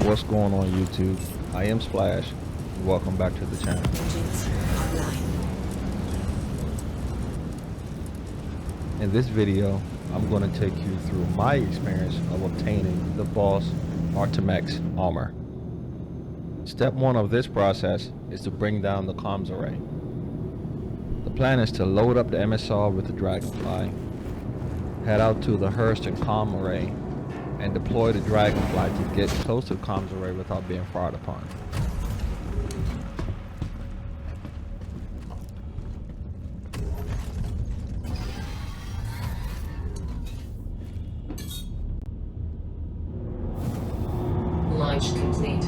What's going on YouTube? I am Splash. Welcome back to the channel. In this video, I'm going to take you through my experience of obtaining the Boss Artimex armor. Step 1 of this process is to bring down the comms array. The plan is to load up the MSR with the Dragonfly, head out to the Hurston comm array, and deploy the Dragonfly to get close to the comms array without being fired upon. Launch complete.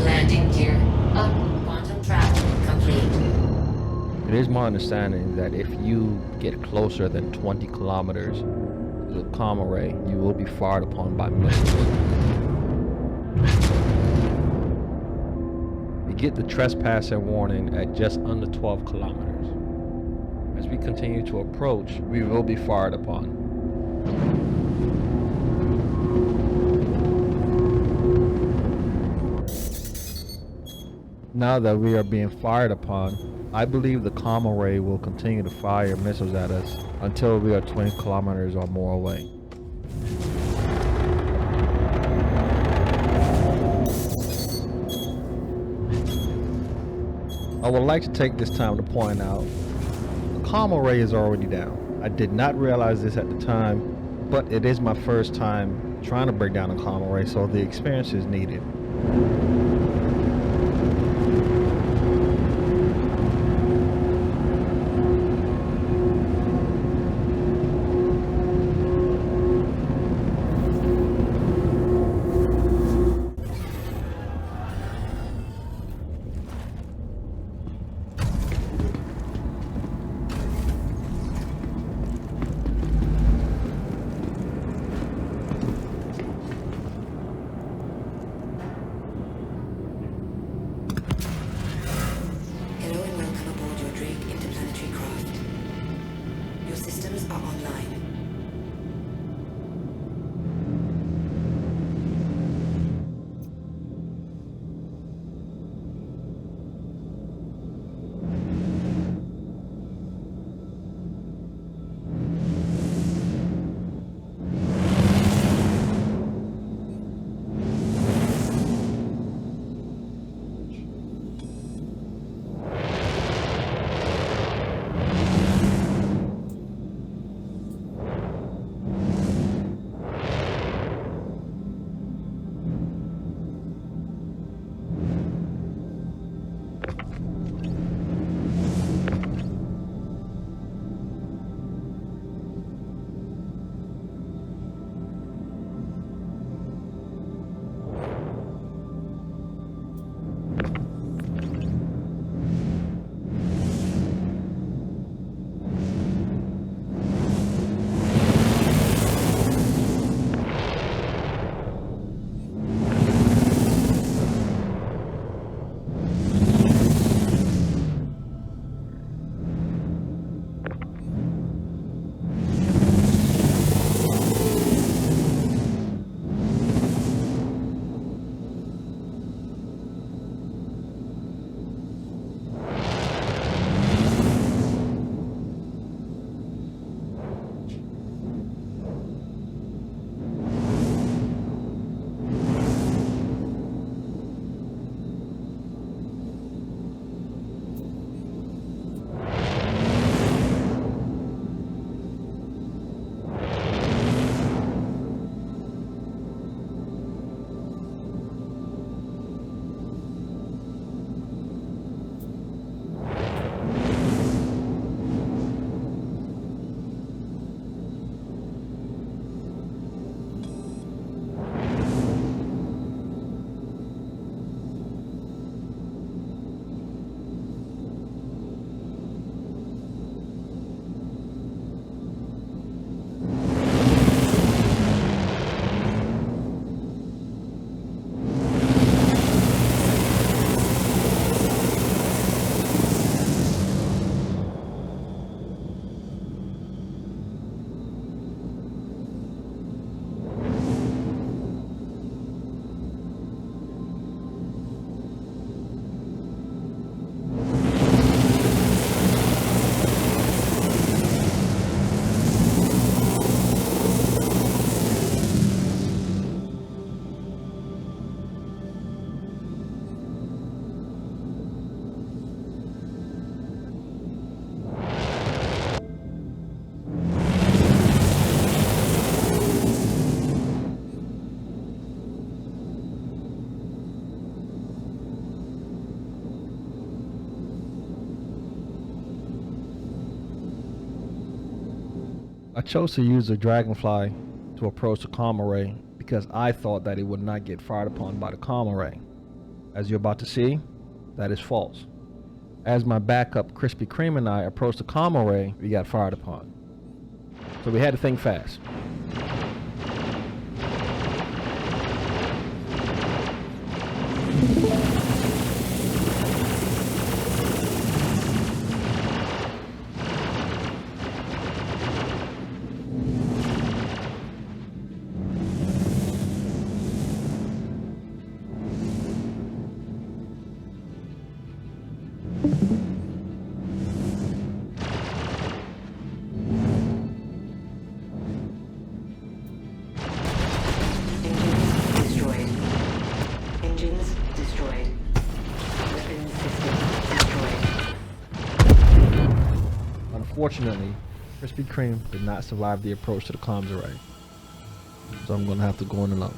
Landing gear up. Quantum travel complete. It is my understanding that if you get closer than 20 kilometers to the comm array, you will be fired upon by missiles. You get the trespassing warning at just under 12 kilometers. As we continue to approach, we will be fired upon. Now that we are being fired upon, I believe the comm array will continue to fire missiles at us until we are 20 kilometers or more away. I would like to take this time to point out the comm array is already down. I did not realize this at the time, but it is my first time trying to break down a comm array, so the experience is needed. I chose to use the Dragonfly to approach the comm array because I thought that it would not get fired upon by the comm array. As you're about to see, that is false. As my backup Krispy Kreme and I approached the comm array, we got fired upon. So we had to think fast. Engines destroyed. Weapons system destroyed. Unfortunately, Krispy Kreme did not survive the approach to the comms array. So I'm gonna have to go in alone.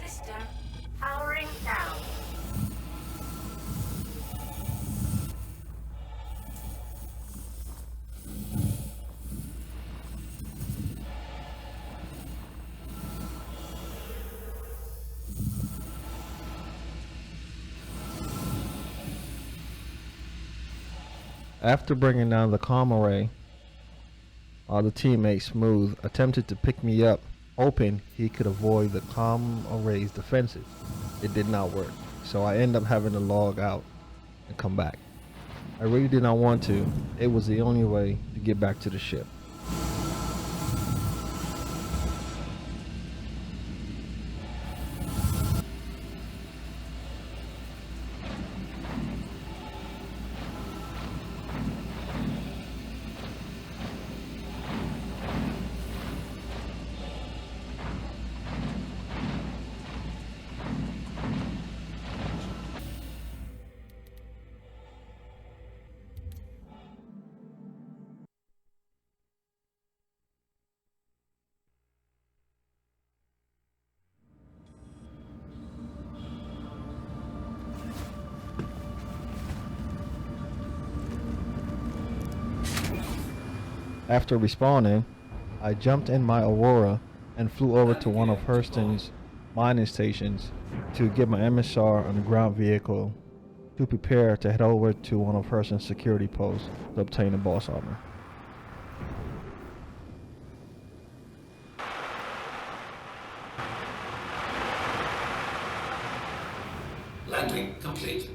System powering down. After bringing down the comm array, the teammate Smooth attempted to pick me up, hoping he could avoid the comm array's defenses. It did not work, so I ended up having to log out and come back. I really did not want to. It was the only way to get back to the ship. After respawning, I jumped in my Aurora and flew over to one of Hurston's mining stations to get my MSR on the ground vehicle to prepare to head over to one of Hurston's security posts to obtain the boss armor. Landing complete.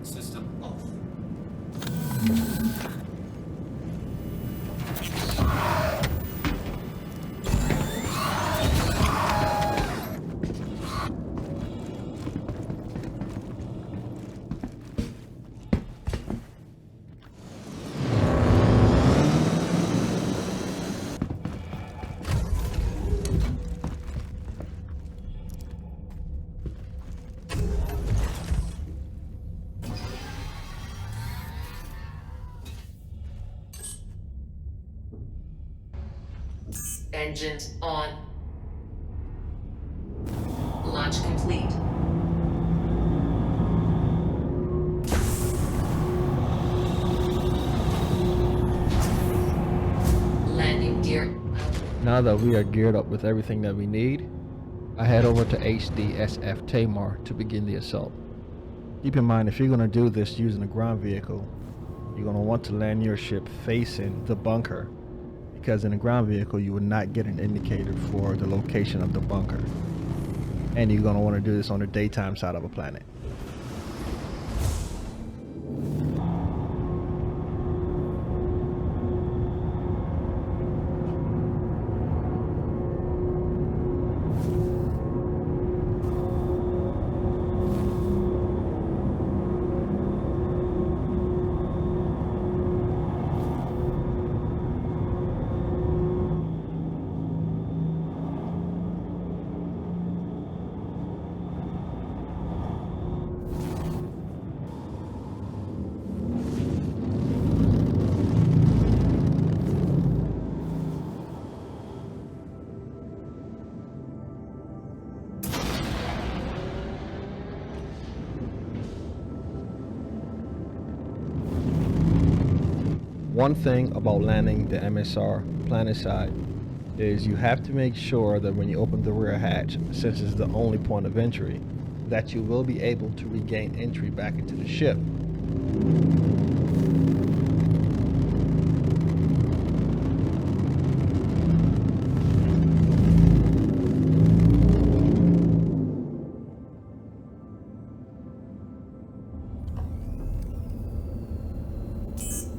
System off. Engines on. Launch complete. Landing gear out. Now that we are geared up with everything that we need, I head over to HDSF Tamar to begin the assault. Keep in mind, if you're going to do this using a ground vehicle, you're going to want to land your ship facing the bunker, because in a ground vehicle you will not get an indicator for the location of the bunker, and you're going to want to do this on the daytime side of a planet. One thing about landing the MSR planet side is you have to make sure that when you open the rear hatch, since it's the only point of entry, that you will be able to regain entry back into the ship.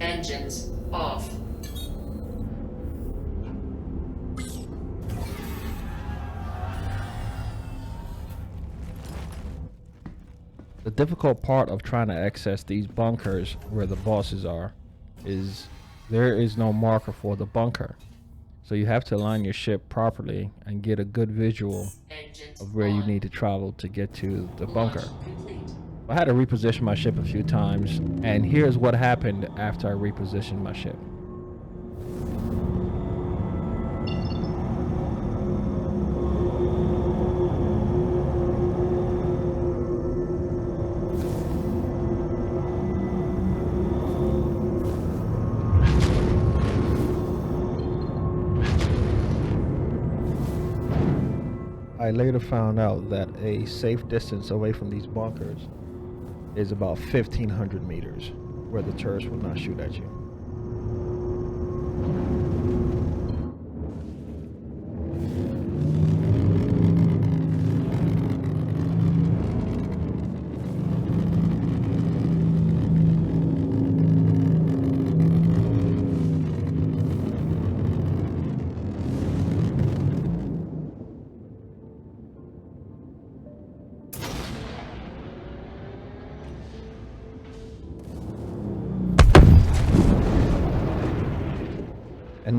Engines off. The difficult part of trying to access these bunkers where the bosses are is there is no marker for the bunker. So you have to align your ship properly and get a good visual Engines of where you on. need to travel to get to the bunker. Launch complete. I had to reposition my ship a few times, and here's what happened after I repositioned my ship. I later found out that a safe distance away from these bunkers is about 1,500 meters, where the turrets will not shoot at you.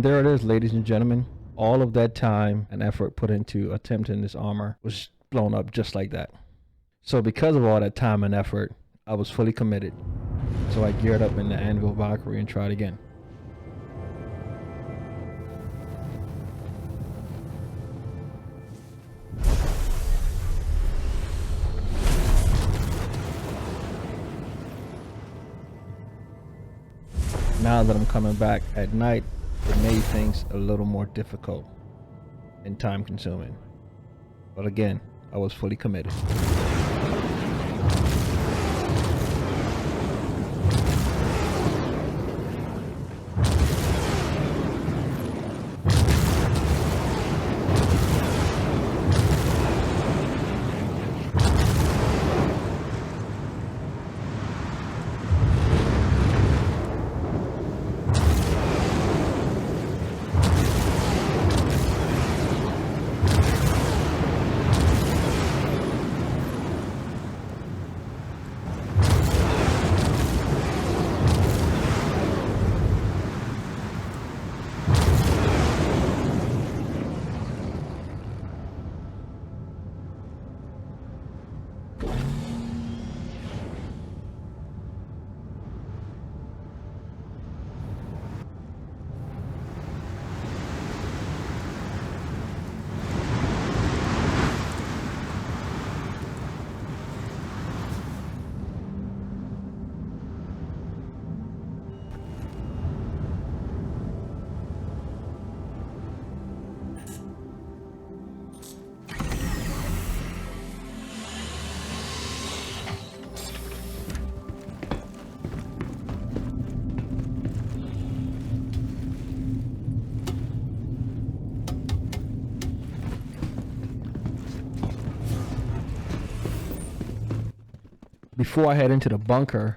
And there it is, ladies and gentlemen. All of that time and effort put into attempting this armor was blown up just like that. So because of all that time and effort, I was fully committed. So I geared up in the Anvil Valkyrie and tried again. Now that I'm coming back at night, it made things a little more difficult and time consuming. But again, I was fully committed. Before I head into the bunker,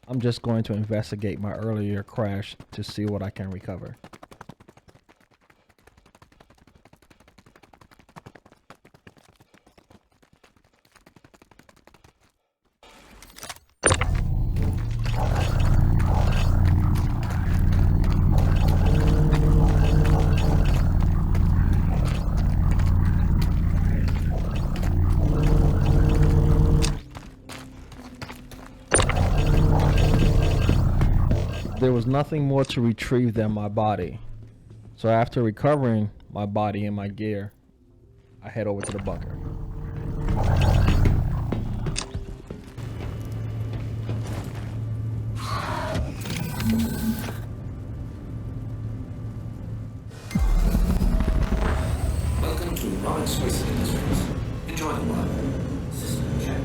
I'm just going to investigate my earlier crash to see what I can recover. There was nothing more to retrieve than my body. So after recovering my body and my gear, I head over to the bunker. Welcome to Roberts Space Industries. Enjoy the work. System check.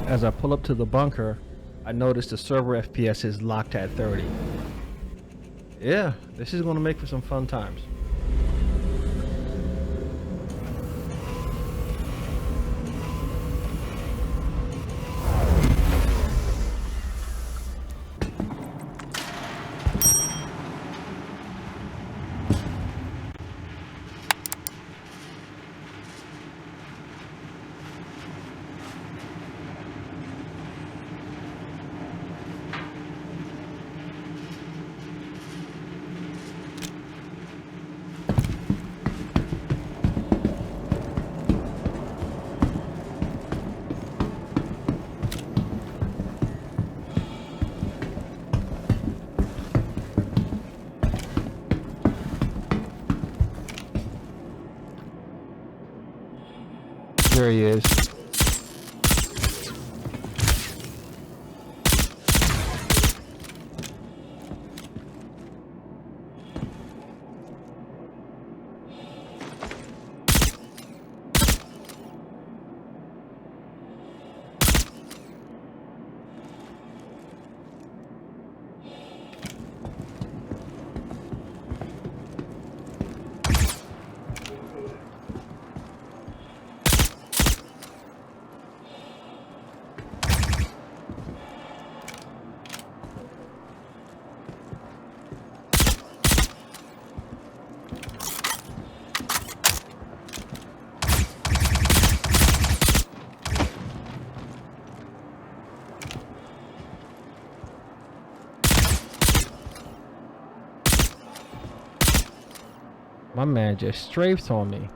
As I pull up to the bunker, I notice the server FPS is locked at 30. Yeah, this is going to make for some fun times. There he is. My man just strafed on me.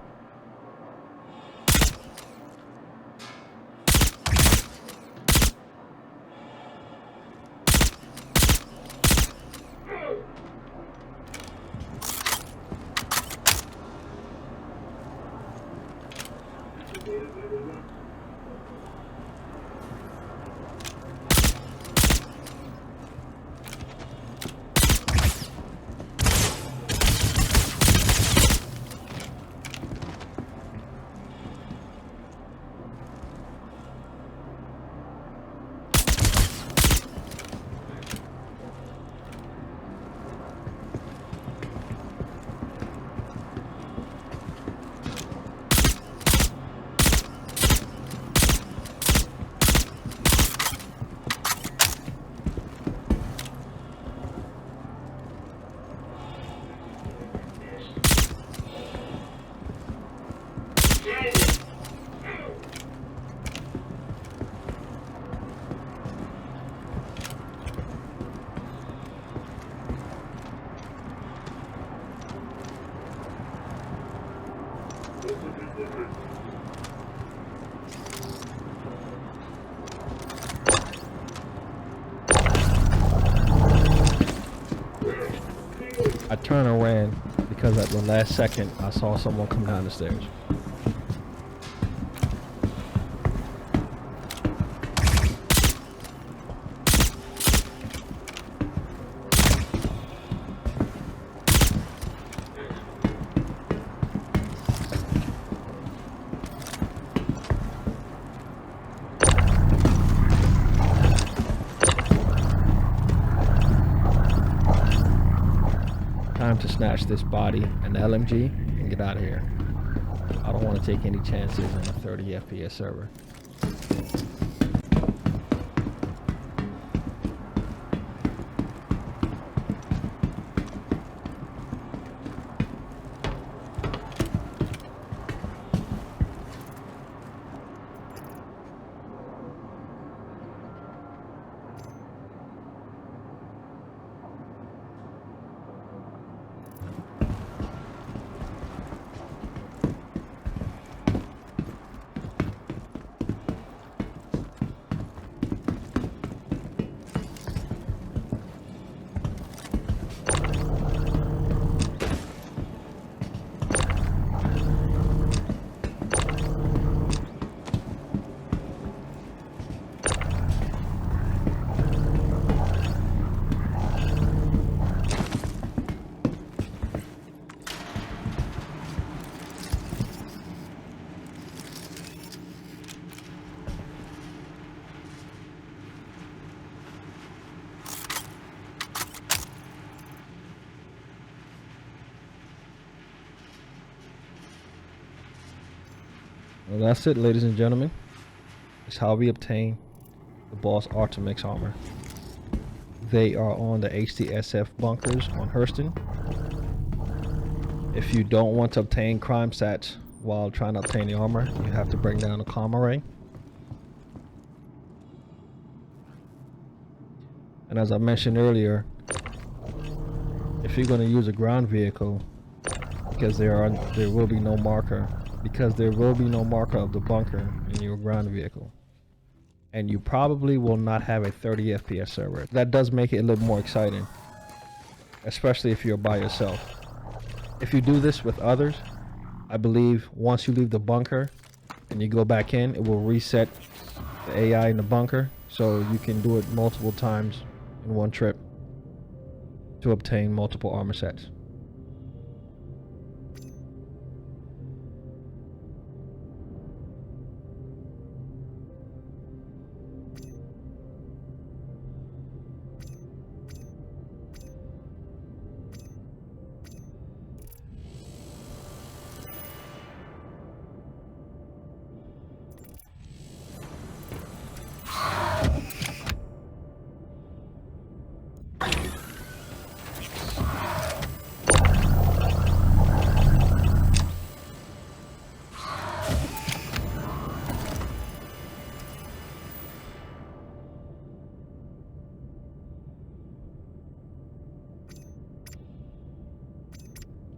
I turned and ran because at the last second I saw someone come down the stairs. Time to snatch this body and the LMG and get out of here. I don't want to take any chances on a 30 FPS server. Well, that's it, ladies and gentlemen. It's how we obtain the Boss Artimex armor. They are on the HTSF bunkers on Hurston. If you don't want to obtain crime stats while trying to obtain the armor, you have to bring down a comm array. And as I mentioned earlier, if you're going to use a ground vehicle, because there will be no marker of the bunker in your ground vehicle, and you probably will not have a 30 FPS server. That does make it a little more exciting, especially if you're by yourself. If you do this with others, I believe once you leave the bunker and you go back in, it will reset the AI in the bunker, so you can do it multiple times in one trip to obtain multiple armor sets.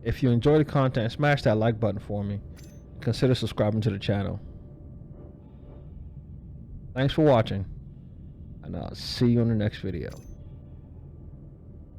If you enjoy the content, smash that like button for me. Consider subscribing to the channel. Thanks for watching, and I'll see you in the next video.